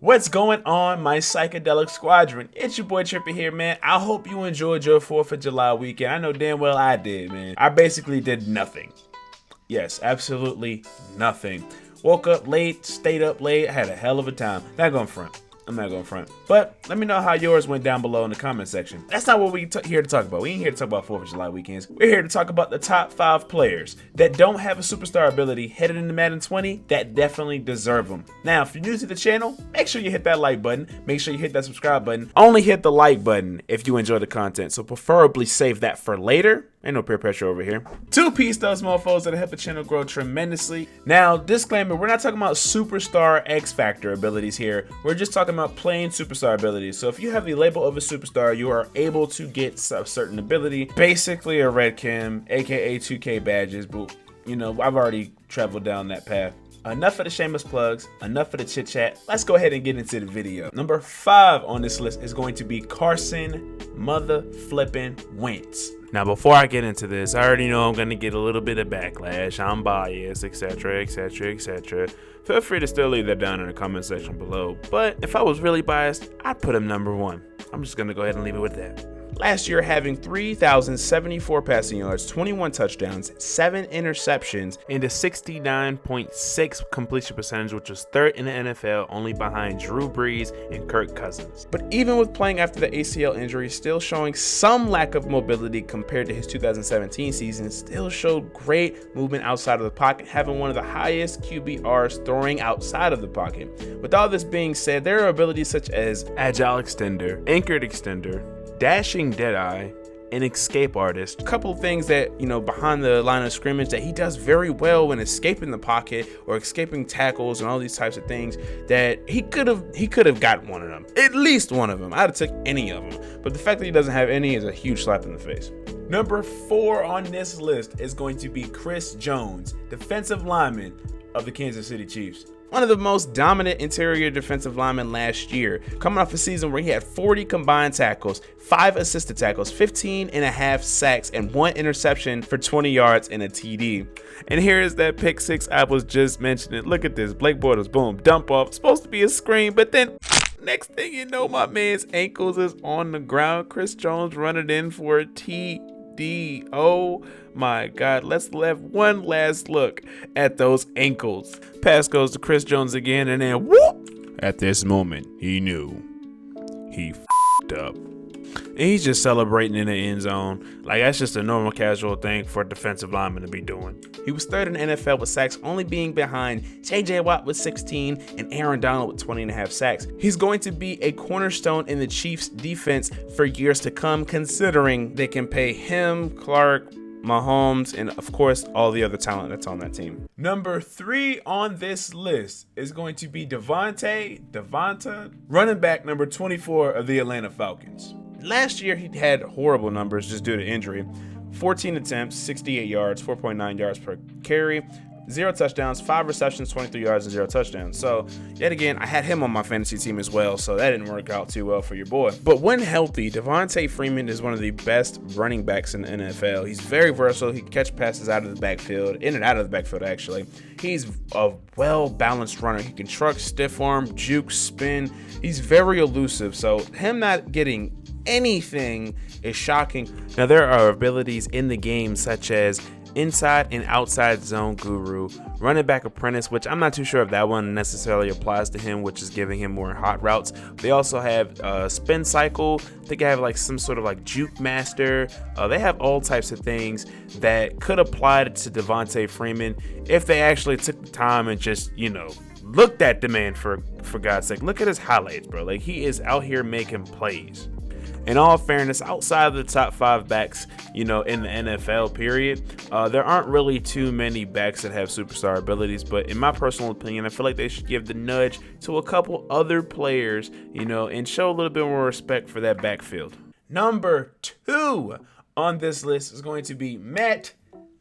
What's going on, my psychedelic squadron? It's your boy Trippy here, man. I hope you enjoyed your 4th of July weekend. I know damn well I did, man. I basically did nothing. Yes, absolutely nothing. Woke up late, stayed up late, had a hell of a time. I'm not going front. But let me know how yours went down below in the comment section. That's not what we're here to talk about. We ain't here to talk about 4th of July weekends. We're here to talk about the top 5 players that don't have a superstar ability headed into Madden 20 that definitely deserve them. Now, if you're new to the channel, make sure you hit that like button. Make sure you hit that subscribe button. Only hit the like button if you enjoy the content. So preferably save that for later. Ain't no peer pressure over here. 2-piece those mofos that help the channel grow tremendously. Now, disclaimer, we're not talking about superstar X Factor abilities here. We're just talking about plain superstar abilities. So if you have the label of a superstar, you are able to get a certain ability. Basically a red chem, aka 2K badges, but you know, I've already traveled down that path. Enough of the shameless plugs, enough of the chit chat. Let's go ahead and get into the video. Number 5 on this list is going to be Carson Wentz. Now, before I get into this, I already know I'm going to get a little bit of backlash. I'm biased, etc., etc., etc. Feel free to still leave that down in the comment section below. But if I was really biased, I'd put him number 1. I'm just going to go ahead and leave it with that. Last year, having 3,074 passing yards, 21 touchdowns, 7 interceptions, and a 69.6 completion percentage, which was 3rd in the NFL, only behind Drew Brees and Kirk Cousins. But even with playing after the ACL injury, still showing some lack of mobility compared to his 2017 season, still showed great movement outside of the pocket, having one of the highest QBRs throwing outside of the pocket. With all this being said, there are abilities such as Agile Extender, Anchored Extender, Dashing Deadeye, and Escape Artist. A couple of things that, you know, behind the line of scrimmage that he does very well when escaping the pocket or escaping tackles and all these types of things that he could have got one of them. At least one of them. I'd have took any of them. But the fact that he doesn't have any is a huge slap in the face. Number 4 on this list is going to be Chris Jones, defensive lineman of the Kansas City Chiefs. One of the most dominant interior defensive linemen last year, coming off a season where he had 40 combined tackles, 5 assisted tackles, 15.5 sacks, and 1 interception for 20 yards and a TD. And here is that pick 6 I was just mentioning. Look at this. Blake Bortles, boom, dump off. Supposed to be a screen, but then next thing you know, my man's ankles is on the ground. Chris Jones running in for a TD. Oh my God, let's have one last look at those ankles. Pass goes to Chris Jones again, and then whoop! At this moment, he knew he f***ed up. And he's just celebrating in the end zone. Like, that's just a normal casual thing for a defensive lineman to be doing. He was 3rd in the NFL with sacks, only being behind JJ Watt with 16 and Aaron Donald with 20.5 sacks. He's going to be a cornerstone in the Chiefs defense for years to come, considering they can pay him, Clark, Mahomes, and of course all the other talent that's on that team. Number 3 on this list is going to be Devonta, running back number 24 of the Atlanta Falcons. Last year he had horrible numbers just due to injury. 14 attempts, 68 yards, 4.9 yards per carry, 0 touchdowns, 5 receptions, 23 yards, and 0 touchdowns. So, yet again, I had him on my fantasy team as well, so that didn't work out too well for your boy. But when healthy, Devonta Freeman is one of the best running backs in the NFL. He's very versatile. He can catch passes out of the backfield, in and out of the backfield, actually. He's a well-balanced runner. He can truck, stiff arm, juke, spin. He's very elusive, so him not getting anything is shocking. Now, there are abilities in the game such as inside and outside zone guru, running back apprentice, which I'm not too sure if that one necessarily applies to him, which is giving him more hot routes. They also have spin cycle. I think I have like some sort of like juke master. They have all types of things that could apply to Devonta Freeman if they actually took the time and just, you know, looked at the man for God's sake. Look at his highlights, bro. Like, he is out here making plays. In all fairness, outside of the top 5 backs, you know, in the NFL period, there aren't really too many backs that have superstar abilities. But in my personal opinion, I feel like they should give the nudge to a couple other players, you know, and show a little bit more respect for that backfield. Number 2 on this list is going to be Matt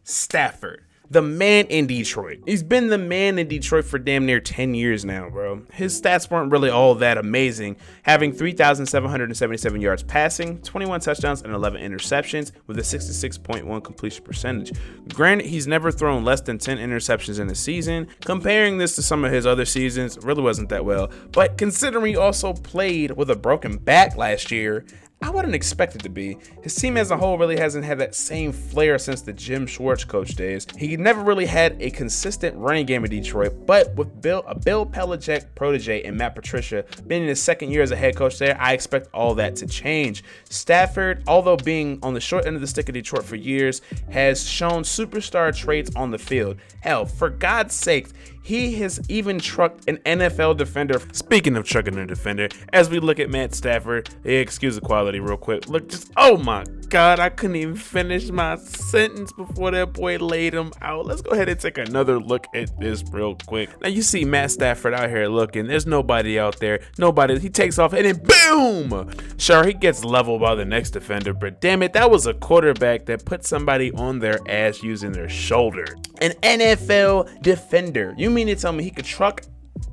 Stafford, the man in Detroit. He's been the man in Detroit for damn near 10 years now, bro. His stats weren't really all that amazing, having 3,777 yards passing, 21 touchdowns, and 11 interceptions with a 66.1 completion percentage. Granted, he's never thrown less than 10 interceptions in a season. Comparing this to some of his other seasons, it really wasn't that well. But considering he also played with a broken back last year, I wouldn't expect it to be. His team as a whole really hasn't had that same flair since the Jim Schwartz coach days. He never really had a consistent running game in Detroit, but with Bill Belichick protege and Matt Patricia being in his second year as a head coach there, I expect all that to change. Stafford, although being on the short end of the stick of Detroit for years, has shown superstar traits on the field. Hell, for God's sake, he has even trucked an NFL defender. Speaking of trucking a defender, as we look at Matt Stafford, excuse the quality real quick. Look, just, oh my God, I couldn't even finish my sentence before that boy laid him out. Let's go ahead and take another look at this real quick. Now you see Matt Stafford out here looking. There's nobody out there. Nobody. He takes off and then boom! Sure, he gets leveled by the next defender, but damn it, that was a quarterback that put somebody on their ass using their shoulder. An NFL defender. You mean to tell me he could truck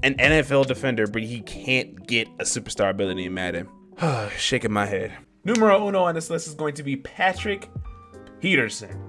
an NFL defender, but he can't get a superstar ability in Madden? Shaking my head. Numero uno on this list is going to be Patrick Peterson.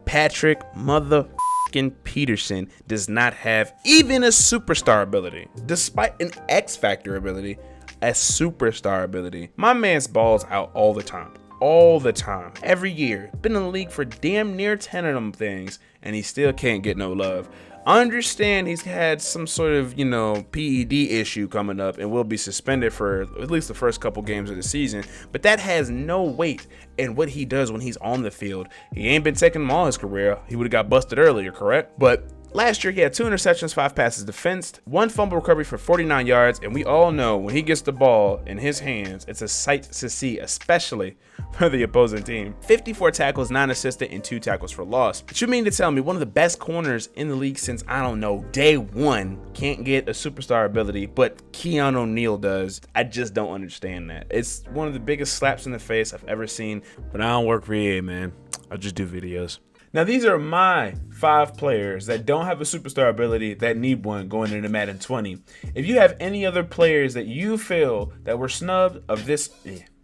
Patrick motherfucking Peterson does not have even a superstar ability. Despite an X Factor ability, a superstar ability. My man's balls out all the time. All the time. Every year. Been in the league for damn near 10 of them things, and he still can't get no love. I understand he's had some sort of, PED issue coming up and will be suspended for at least the first couple games of the season, but that has no weight in what he does when he's on the field. He ain't been taking them all his career. He would have got busted earlier, correct? But last year, he had 2 interceptions, 5 passes defensed, 1 fumble recovery for 49 yards, and we all know when he gets the ball in his hands, it's a sight to see, especially for the opposing team. 54 tackles, 9 assisted, and 2 tackles for loss. But you mean to tell me one of the best corners in the league since, I don't know, day one can't get a superstar ability, but Keanu O'Neal does? I just don't understand that. It's one of the biggest slaps in the face I've ever seen, but I don't work for EA, man. I just do videos. Now, these are my 5 players that don't have a superstar ability that need one going into Madden 20. If you have any other players that you feel that were snubbed of this,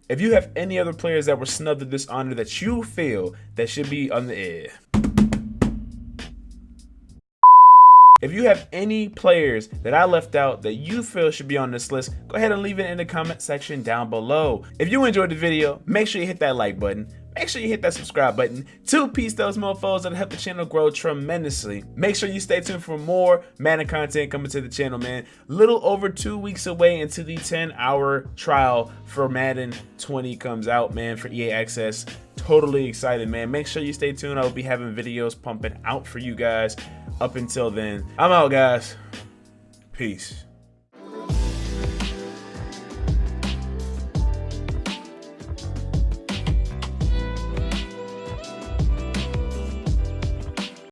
if you have any other players that were snubbed of this honor that you feel that should be on the air. If you have any players that I left out that you feel should be on this list, go ahead and leave it in the comment section down below. If you enjoyed the video, make sure you hit that like button. Make sure you hit that subscribe button. 2-piece those mofos that'll help the channel grow tremendously. Make sure you stay tuned for more Madden content coming to the channel, man. Little over 2 weeks away until the 10-hour trial for Madden 20 comes out, man, for EA Access. Totally excited, man. Make sure you stay tuned. I will be having videos pumping out for you guys. Up until then, I'm out, guys. Peace.